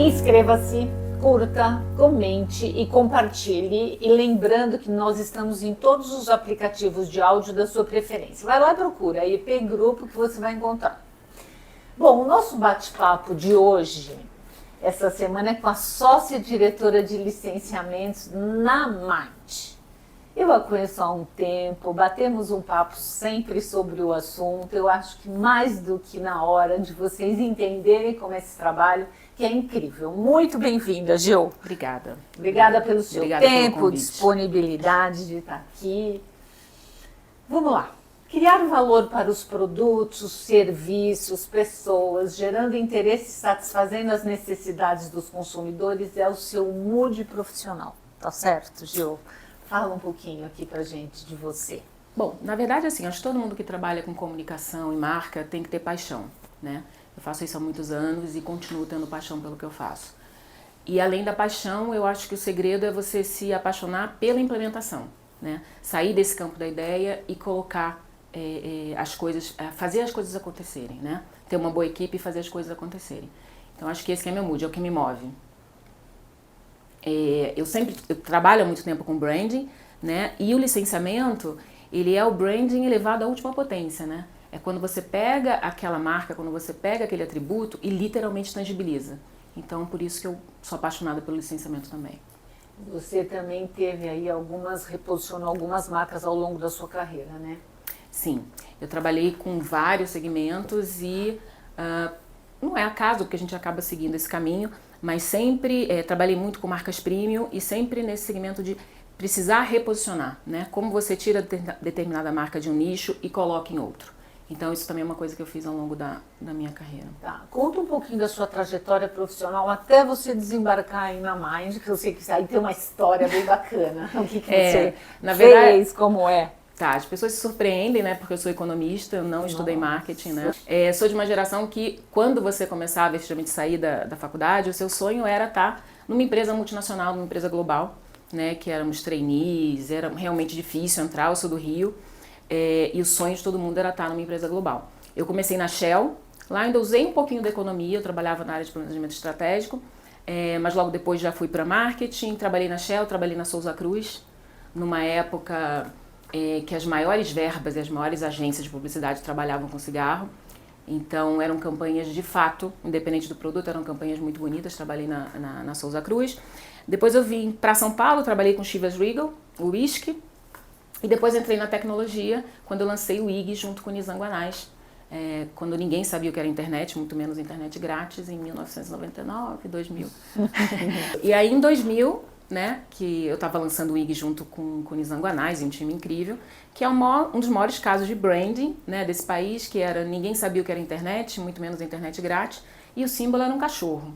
Inscreva-se, curta, comente e compartilhe. E lembrando que nós estamos em todos os aplicativos de áudio da sua preferência. Vai lá e procura IP Grupo que você vai encontrar. Bom, o nosso bate-papo de hoje, essa semana, é com a sócia-diretora de licenciamentos na Mind. Eu a conheço há um tempo, batemos um papo sempre sobre o assunto. Eu acho que mais do que na hora de vocês entenderem como é esse trabalho, que é incrível. Muito bem-vinda, Gil. Obrigada. Obrigada pelo seu tempo, pelo disponibilidade de estar aqui. Vamos lá. Criar valor para os produtos, serviços, pessoas, gerando interesse e satisfazendo as necessidades dos consumidores é o seu mood profissional. Tá certo, Gil? Fala um pouquinho aqui pra gente de você. Bom, na verdade, assim, acho que todo mundo que trabalha com comunicação e marca tem que ter paixão, né? Eu faço isso há muitos anos e continuo tendo paixão pelo que eu faço. E além da paixão, eu acho que o segredo é você se apaixonar pela implementação, né? Sair desse campo da ideia e colocar as coisas, fazer as coisas acontecerem, né? Ter uma boa equipe e fazer as coisas acontecerem. Então acho que esse que é meu mood, é o que me move. Eu trabalho há muito tempo com branding, né? E o licenciamento, ele é o branding elevado à última potência, né? É quando você pega aquela marca, quando você pega aquele atributo e literalmente tangibiliza. Então, por isso que eu sou apaixonada pelo licenciamento também. Você também teve aí reposicionou algumas marcas ao longo da sua carreira, né? Sim, eu trabalhei com vários segmentos e não é acaso que a gente acaba seguindo esse caminho, mas sempre trabalhei muito com marcas premium e sempre nesse segmento de precisar reposicionar, né? Como você tira determinada marca de um nicho e coloca em outro. Então isso também é uma coisa que eu fiz ao longo da minha carreira. Tá. Conta um pouquinho da sua trajetória profissional até você desembarcar aí na Mind, que eu sei que aí tem uma história bem bacana. O que você fez, como é? Tá, as pessoas se surpreendem, né, porque eu sou economista, eu não estudei marketing, né. Sou de uma geração que, quando você começava, efetivamente, sair da faculdade, o seu sonho era estar numa empresa multinacional, numa empresa global, né, que éramos trainees, era realmente difícil entrar, eu sou do Rio, e o sonho de todo mundo era estar numa empresa global. Eu comecei na Shell, lá ainda usei um pouquinho da economia, eu trabalhava na área de planejamento estratégico, mas logo depois já fui para marketing, trabalhei na Shell, trabalhei na Souza Cruz, numa época que as maiores verbas e as maiores agências de publicidade trabalhavam com cigarro. Então eram campanhas de fato, independente do produto, eram campanhas muito bonitas, trabalhei na Souza Cruz. Depois eu vim para São Paulo, trabalhei com Chivas Regal, o whisky. E depois entrei na tecnologia, quando eu lancei o IG junto com o Nizam Guanais. Quando ninguém sabia o que era internet, muito menos internet grátis, em 1999, 2000. E aí em 2000... né, que eu estava lançando o IG junto com o Nizam Guanais, um time incrível, que é um dos maiores casos de branding, né, desse país, que era ninguém sabia o que era internet, muito menos internet grátis, e o símbolo era um cachorro,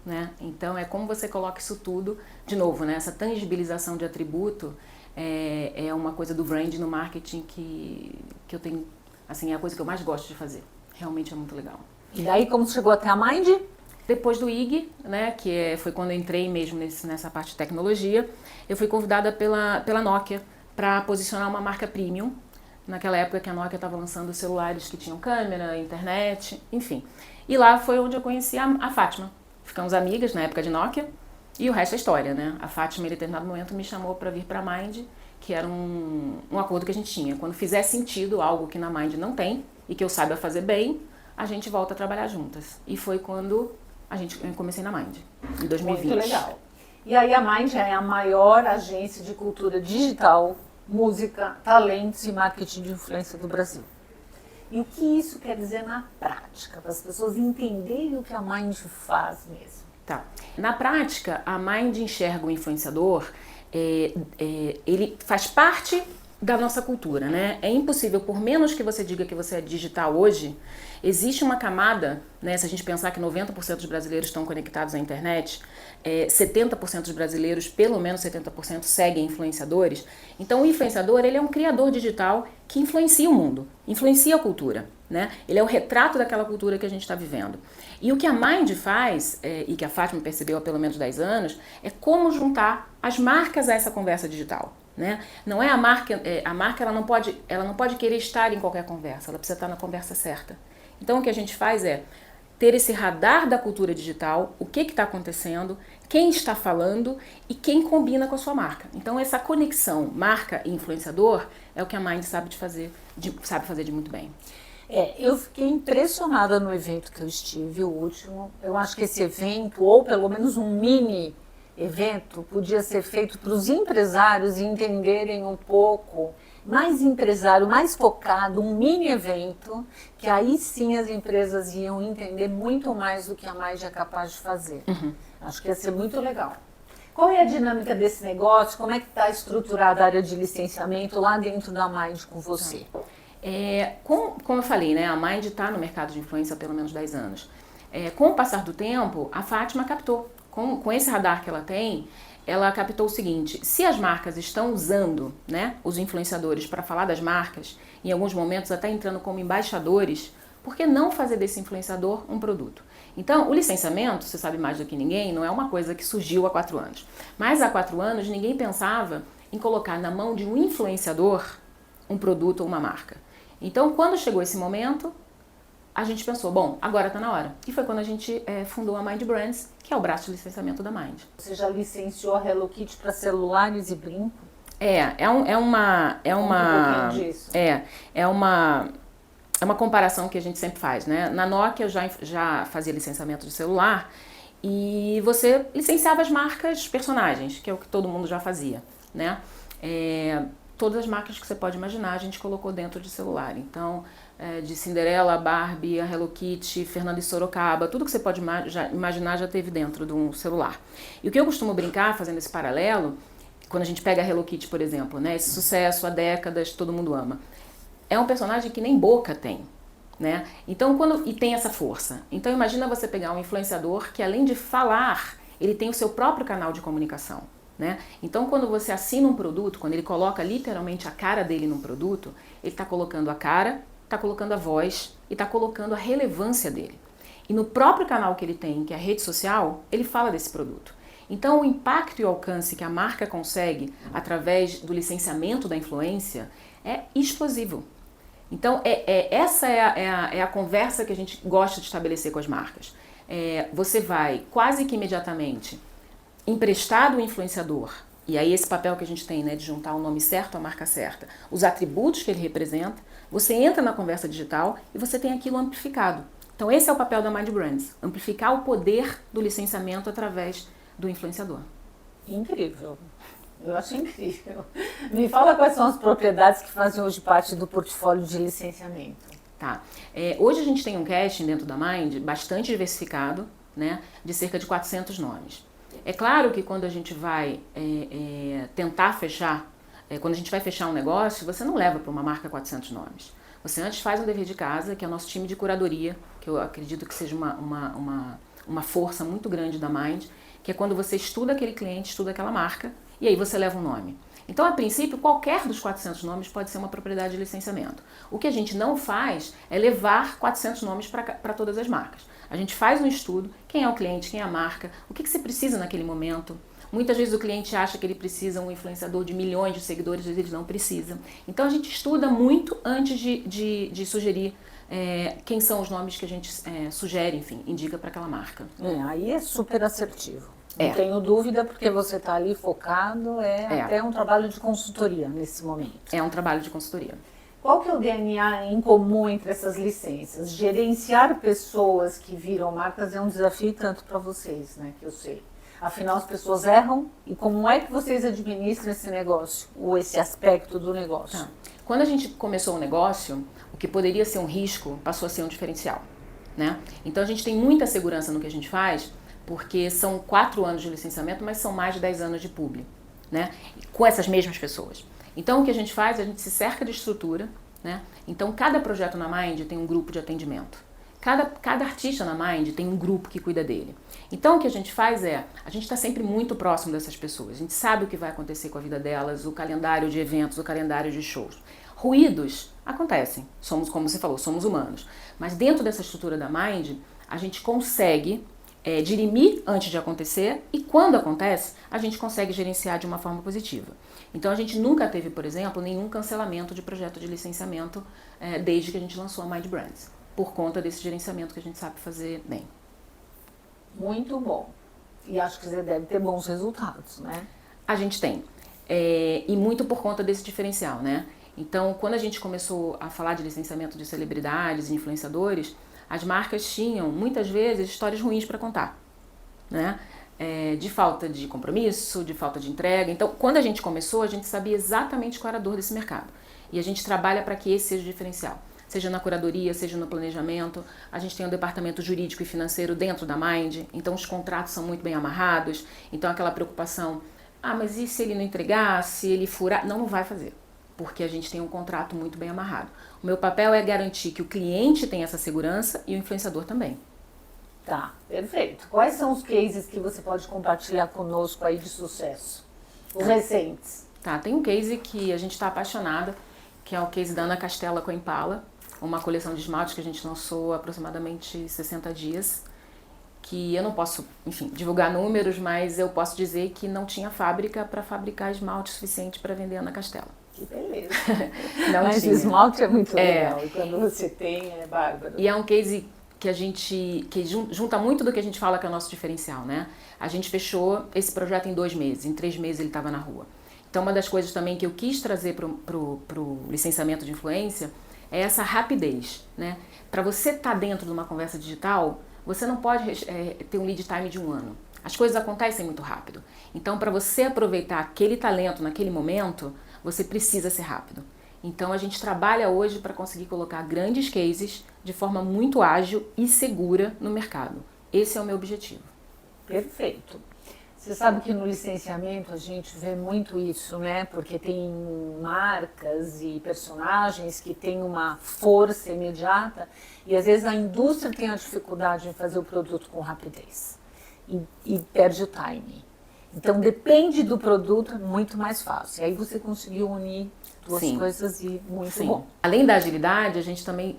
né? Então é como você coloca isso tudo, de novo, né, essa tangibilização de atributo é uma coisa do branding no marketing que eu tenho, assim, é a coisa que eu mais gosto de fazer, realmente é muito legal. E daí como você chegou até a Mind? Depois do IG, né, que foi quando eu entrei mesmo nessa parte de tecnologia, eu fui convidada pela Nokia para posicionar uma marca premium, naquela época que a Nokia estava lançando celulares que tinham câmera, internet, enfim. E lá foi onde eu conheci a Fátima. Ficamos amigas na época de Nokia e o resto é história, né? A Fátima, em determinado momento, me chamou para vir para a Mind, que era um acordo que a gente tinha. Quando fizer sentido algo que na Mind não tem e que eu saiba fazer bem, a gente volta a trabalhar juntas. E foi quando eu comecei na Mind, em 2020. Muito legal. E aí a Mind é a maior agência de cultura digital, música, talentos e marketing de influência do Brasil. E o que isso quer dizer na prática, para as pessoas entenderem o que a Mind faz mesmo? Tá. Na prática, a Mind enxerga o influenciador, ele faz parte da nossa cultura, né? É impossível, por menos que você diga que você é digital hoje, existe uma camada, né? Se a gente pensar que 90% dos brasileiros estão conectados à internet, 70% dos brasileiros, pelo menos 70%, seguem influenciadores. Então o influenciador, ele é um criador digital que influencia o mundo, influencia a cultura, né? Ele é o retrato daquela cultura que a gente está vivendo. E o que a Mind faz, e que a Fátima percebeu há pelo menos 10 anos, é como juntar as marcas a essa conversa digital. Né? Não é a marca ela não pode querer estar em qualquer conversa, ela precisa estar na conversa certa. Então o que a gente faz é ter esse radar da cultura digital, o que está acontecendo, quem está falando e quem combina com a sua marca. Então essa conexão marca e influenciador é o que a Mind sabe fazer de muito bem. Eu fiquei impressionada no evento que eu estive, o último. Eu acho que esse evento, ou pelo menos um mini evento, podia ser feito para os empresários entenderem um pouco, mais empresário, mais focado, um mini evento, que aí sim as empresas iam entender muito mais do que a Mind é capaz de fazer. Acho que ia ser muito legal. Qual é a dinâmica desse negócio? Como é que está estruturada a área de licenciamento lá dentro da Mind com você? Como eu falei, né, a Mind está no mercado de influência há pelo menos 10 anos. Com o passar do tempo, a Fátima captou. Com esse radar que ela tem, ela captou o seguinte: se as marcas estão usando, né, os influenciadores para falar das marcas, em alguns momentos até entrando como embaixadores, por que não fazer desse influenciador um produto? Então, o licenciamento, você sabe mais do que ninguém, não é uma coisa que surgiu há 4 anos. Mas há 4 anos ninguém pensava em colocar na mão de um influenciador um produto ou uma marca. Então, quando chegou esse momento, a gente pensou, bom, agora está na hora. E foi quando a gente fundou a Mind Brands, que é o braço de licenciamento da Mind. Você já licenciou a Hello Kitty para celulares e brinco? É uma comparação que a gente sempre faz, né? Na Nokia eu já fazia licenciamento de celular e você licenciava as marcas personagens, que é o que todo mundo já fazia, né? Todas as marcas que você pode imaginar a gente colocou dentro de celular. Então, de Cinderela, Barbie, a Hello Kitty, Fernando e Sorocaba, tudo que você pode imaginar já teve dentro de um celular. E o que eu costumo brincar, fazendo esse paralelo, quando a gente pega a Hello Kitty, por exemplo, né? Esse sucesso há décadas, todo mundo ama. É um personagem que nem boca tem, né? Então, e tem essa força. Então, imagina você pegar um influenciador que, além de falar, ele tem o seu próprio canal de comunicação, né? Então, quando você assina um produto, quando ele coloca literalmente a cara dele num produto, ele está colocando a cara, está colocando a voz e está colocando a relevância dele. E no próprio canal que ele tem, que é a rede social, ele fala desse produto. Então, o impacto e o alcance que a marca consegue através do licenciamento da influência é explosivo. Então, essa é a conversa que a gente gosta de estabelecer com as marcas. Você vai quase que imediatamente emprestar do influenciador, e aí esse papel que a gente tem, né, de juntar o nome certo à marca certa, os atributos que ele representa, você entra na conversa digital e você tem aquilo amplificado. Então, esse é o papel da Mind Brands, amplificar o poder do licenciamento através do influenciador. Incrível. Eu acho incrível. Me fala quais são as propriedades que fazem hoje parte do portfólio de licenciamento. Tá. Hoje a gente tem um casting dentro da Mind bastante diversificado, né, de cerca de 400 nomes. É claro que quando a gente vai tentar fechar, quando a gente vai fechar um negócio, você não leva para uma marca 400 nomes. Você antes faz um dever de casa, que é o nosso time de curadoria, que eu acredito que seja uma força muito grande da Mind, que é quando você estuda aquele cliente, estuda aquela marca, e aí você leva um nome. Então, a princípio, qualquer dos 400 nomes pode ser uma propriedade de licenciamento. O que a gente não faz é levar 400 nomes para todas as marcas. A gente faz um estudo, quem é o cliente, quem é a marca, o que você precisa naquele momento. Muitas vezes o cliente acha que ele precisa de um influenciador de milhões de seguidores, às vezes ele não precisa. Então, a gente estuda muito antes de sugerir quem são os nomes que a gente sugere, enfim, indica para aquela marca. Aí é super assertivo. Não tenho dúvida, porque você está ali focado, até um trabalho de consultoria nesse momento. É um trabalho de consultoria. Qual que é o DNA em comum entre essas licenças? Gerenciar pessoas que viram marcas é um desafio tanto para vocês, né, que eu sei. Afinal, as pessoas erram, e como é que vocês administram esse negócio, ou esse aspecto do negócio? Tá. Quando a gente começou o negócio, o que poderia ser um risco passou a ser um diferencial, né? Então a gente tem muita segurança no que a gente faz, porque são 4 anos de licenciamento, mas são mais de 10 anos de publi, né? Com essas mesmas pessoas. Então o que a gente faz, a gente se cerca de estrutura, né? Então cada projeto na Mind tem um grupo de atendimento. Cada artista na Mind tem um grupo que cuida dele. Então o que a gente faz a gente está sempre muito próximo dessas pessoas. A gente sabe o que vai acontecer com a vida delas, o calendário de eventos, o calendário de shows. Ruídos acontecem, somos, como você falou, somos humanos. Mas dentro dessa estrutura da Mind, a gente consegue dirimir antes de acontecer, e quando acontece, a gente consegue gerenciar de uma forma positiva. Então a gente nunca teve, por exemplo, nenhum cancelamento de projeto de licenciamento desde que a gente lançou a Mind Brands. por conta desse gerenciamento que a gente sabe fazer bem. Muito bom. E acho que você deve ter bons resultados, né? A gente tem. E muito por conta desse diferencial, né? Então, quando a gente começou a falar de licenciamento de celebridades e influenciadores, as marcas tinham, muitas vezes, histórias ruins para contar, né? De falta de compromisso, de falta de entrega. Então, quando a gente começou, a gente sabia exatamente qual era a dor desse mercado. E a gente trabalha para que esse seja o diferencial. Seja na curadoria, seja no planejamento. A gente tem um departamento jurídico e financeiro dentro da Mind, então os contratos são muito bem amarrados. Então aquela preocupação, mas e se ele não entregar, se ele furar? Não vai fazer, porque a gente tem um contrato muito bem amarrado. O meu papel é garantir que o cliente tenha essa segurança e o influenciador também. Tá, perfeito. Quais são os cases que você pode compartilhar conosco aí de sucesso? Os recentes. Tá, tem um case que a gente está apaixonada, que é o case da Ana Castela com a Impala, uma coleção de esmaltes que a gente lançou há aproximadamente 60 dias, que eu não posso, enfim, divulgar números, mas eu posso dizer que não tinha fábrica para fabricar esmalte suficiente para vender a Ana Castela. Que beleza. Mas o esmalte é muito legal, e quando você tem, é bárbaro. E é um case que junta muito do que a gente fala que é o nosso diferencial, né? A gente fechou esse projeto em 2 meses, em 3 meses ele estava na rua. Então uma das coisas também que eu quis trazer pro licenciamento de influência é essa rapidez, né? Para você estar dentro de uma conversa digital, você não pode ter um lead time de 1 ano. As coisas acontecem muito rápido. Então, para você aproveitar aquele talento naquele momento, você precisa ser rápido. Então, a gente trabalha hoje para conseguir colocar grandes cases de forma muito ágil e segura no mercado. Esse é o meu objetivo. Perfeito. Você sabe que no licenciamento a gente vê muito isso, né? Porque tem marcas e personagens que têm uma força imediata e às vezes a indústria tem a dificuldade em fazer o produto com rapidez e perde o time. Então depende do produto, é muito mais fácil. E aí você conseguiu unir duas coisas e muito bom. Além da agilidade, a gente também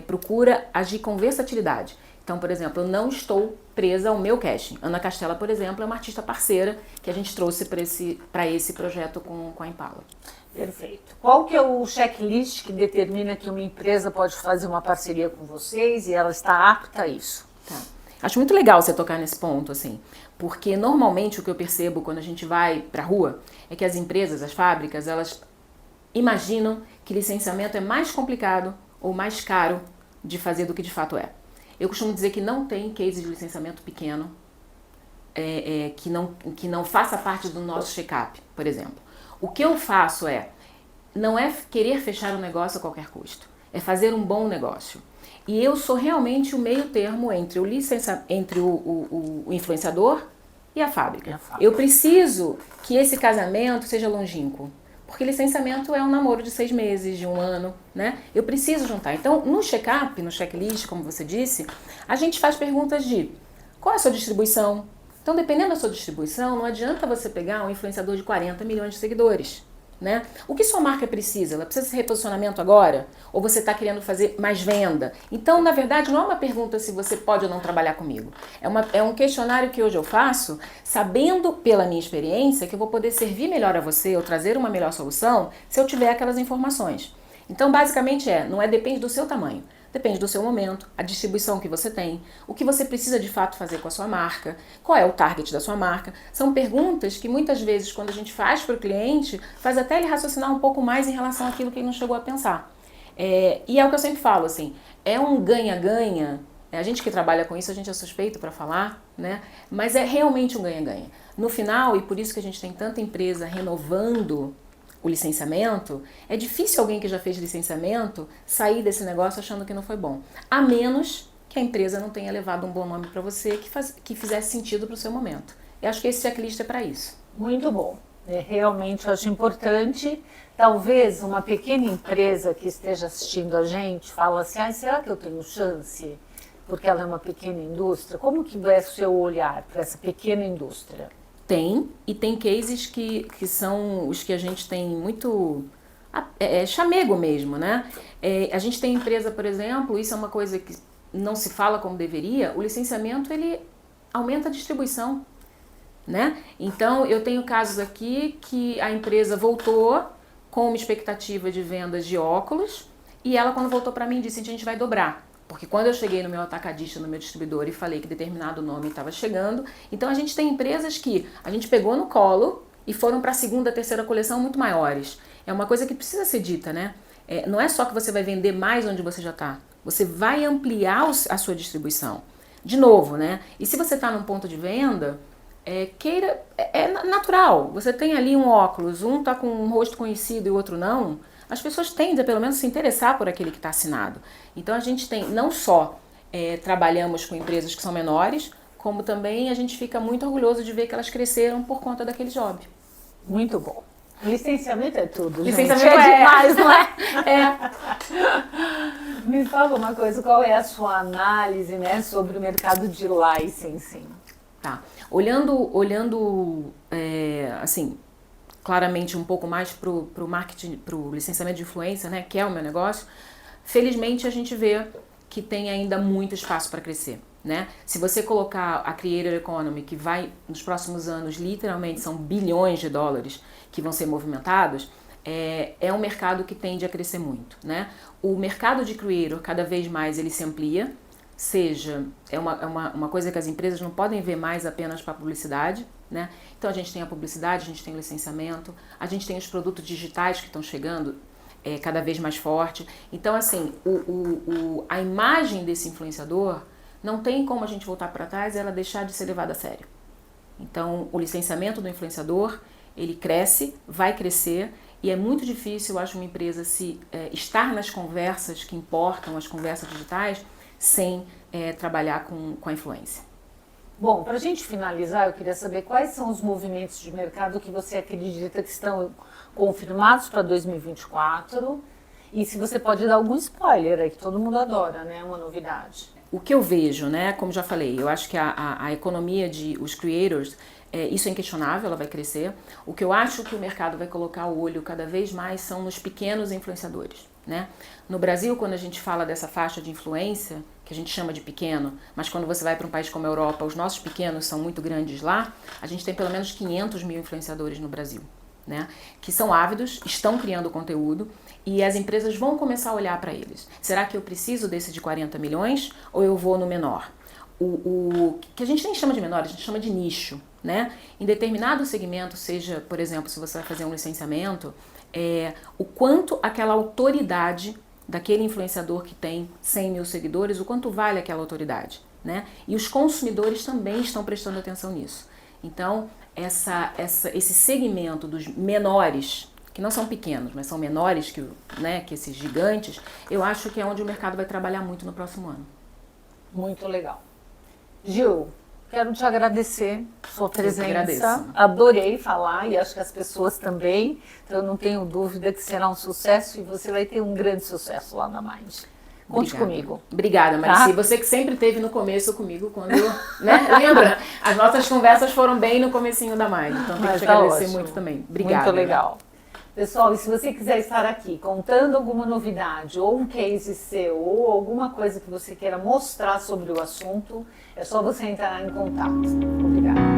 procura agir com versatilidade. Então, por exemplo, eu não estou presa ao meu casting. Ana Castela, por exemplo, é uma artista parceira que a gente trouxe para esse projeto com a Impala. Perfeito. Qual que é o checklist que determina que uma empresa pode fazer uma parceria com vocês e ela está apta a isso? Tá. Acho muito legal você tocar nesse ponto, assim, porque normalmente o que eu percebo quando a gente vai para a rua é que as empresas, as fábricas, elas imaginam que licenciamento é mais complicado ou mais caro de fazer do que de fato é. Eu costumo dizer que não tem case de licenciamento pequeno que não faça parte do nosso check-up, por exemplo. O que eu faço não é querer fechar um negócio a qualquer custo, é fazer um bom negócio. E eu sou realmente o meio termo entre o influenciador e a fábrica. Eu preciso que esse casamento seja longínquo. Porque licenciamento é um namoro de 6 meses, de 1 ano, né? Eu preciso juntar. Então, no check-up, no checklist, como você disse, a gente faz perguntas de qual é a sua distribuição? Então, dependendo da sua distribuição, não adianta você pegar um influenciador de 40 milhões de seguidores, né? O que sua marca precisa? Ela precisa de reposicionamento agora? Ou você está querendo fazer mais venda? Então, na verdade, não é uma pergunta se você pode ou não trabalhar comigo. É um questionário que hoje eu faço, sabendo pela minha experiência que eu vou poder servir melhor a você ou trazer uma melhor solução se eu tiver aquelas informações. Então, basicamente depende do seu tamanho. Depende do seu momento, a distribuição que você tem, o que você precisa de fato fazer com a sua marca, qual é o target da sua marca. São perguntas que muitas vezes, quando a gente faz para o cliente, faz até ele raciocinar um pouco mais em relação àquilo que ele não chegou a pensar. E é o que eu sempre falo, assim, é um ganha-ganha. A gente que trabalha com isso, a gente é suspeito para falar, né? Mas é realmente um ganha-ganha. No final, e por isso que a gente tem tanta empresa renovando o licenciamento, é difícil alguém que já fez licenciamento sair desse negócio achando que não foi bom. A menos que a empresa não tenha levado um bom nome para você que fizesse sentido para o seu momento. Eu acho que esse checklist é para isso. Muito bom. Realmente eu acho importante. Talvez uma pequena empresa que esteja assistindo a gente fala assim, será que eu tenho chance? Porque ela é uma pequena indústria. Como que é o seu olhar para essa pequena indústria? E tem cases que são os que a gente tem muito chamego mesmo, né? A gente tem empresa, por exemplo, isso é uma coisa que não se fala como deveria, o licenciamento ele aumenta a distribuição, né? Então eu tenho casos aqui que a empresa voltou com uma expectativa de vendas de óculos e ela quando voltou para mim disse, a gente vai dobrar. Porque quando eu cheguei no meu atacadista, no meu distribuidor e falei que determinado nome estava chegando, então a gente tem empresas que a gente pegou no colo e foram para a segunda, terceira coleção muito maiores. É uma coisa que precisa ser dita, né? Não é só que você vai vender mais onde você já está, você vai ampliar a sua distribuição. De novo, né? E se você está num ponto de venda, é natural. Você tem ali um óculos, um está com um rosto conhecido e o outro não. As pessoas tendem a pelo menos se interessar por aquele que está assinado. Então a gente tem, não só trabalhamos com empresas que são menores, como também a gente fica muito orgulhoso de ver que elas cresceram por conta daquele job. Muito bom. Licenciamento é tudo, Licenciamento gente. É demais, não é? É. Me fala uma coisa, qual é a sua análise, né, sobre o mercado de licensing? Tá. Olhando assim, claramente um pouco mais pro marketing, pro licenciamento de influência, né, que é o meu negócio, felizmente a gente vê que tem ainda muito espaço para crescer, né? Se você colocar a Creator Economy, que vai nos próximos anos, literalmente são bilhões de dólares que vão ser movimentados, é um mercado que tende a crescer muito, né? O mercado de Creator, cada vez mais ele se amplia, é uma coisa que as empresas não podem ver mais apenas para publicidade, né? Então a gente tem a publicidade, a gente tem o licenciamento, a gente tem os produtos digitais que estão chegando cada vez mais forte. Então assim, a imagem desse influenciador não tem como a gente voltar para trás e ela deixar de ser levada a sério. Então o licenciamento do influenciador, ele cresce, vai crescer, e é muito difícil, eu acho, uma empresa estar nas conversas que importam, as conversas digitais, sem trabalhar com a influência. Bom, para a gente finalizar, eu queria saber quais são os movimentos de mercado que você acredita que estão confirmados para 2024 e se você pode dar algum spoiler aí, que todo mundo adora, né? Uma novidade. O que eu vejo, né? Como já falei, eu acho que a economia os creators, isso é inquestionável, ela vai crescer. O que eu acho que o mercado vai colocar o olho cada vez mais são nos pequenos influenciadores, né? No Brasil, quando a gente fala dessa faixa de influência, que a gente chama de pequeno, mas quando você vai para um país como a Europa, os nossos pequenos são muito grandes lá, a gente tem pelo menos 500 mil influenciadores no Brasil, né? Que são ávidos, estão criando conteúdo e as empresas vão começar a olhar para eles. Será que eu preciso desse de 40 milhões ou eu vou no menor? O que a gente nem chama de menor, a gente chama de nicho, né? Em determinado segmento, seja, por exemplo, se você vai fazer um licenciamento, o quanto aquela autoridade daquele influenciador que tem 100 mil seguidores, o quanto vale aquela autoridade, né? E os consumidores também estão prestando atenção nisso. Então, esse segmento dos menores, que não são pequenos, mas são menores que esses gigantes, eu acho que é onde o mercado vai trabalhar muito no próximo ano. Muito legal. Gil, quero te agradecer por sua presença. Eu adorei falar e acho que as pessoas também. Então eu não tenho dúvida que será um sucesso e você vai ter um grande sucesso lá na Mind. Conte comigo. Obrigada, Marici. Tá? Você que sempre esteve no começo comigo, quando, né? Lembra? As nossas conversas foram bem no comecinho da Mind. Então tenho que te agradecer muito também. Obrigada. Muito legal. Pessoal, e se você quiser estar aqui contando alguma novidade ou um case seu ou alguma coisa que você queira mostrar sobre o assunto, é só você entrar em contato. Obrigada.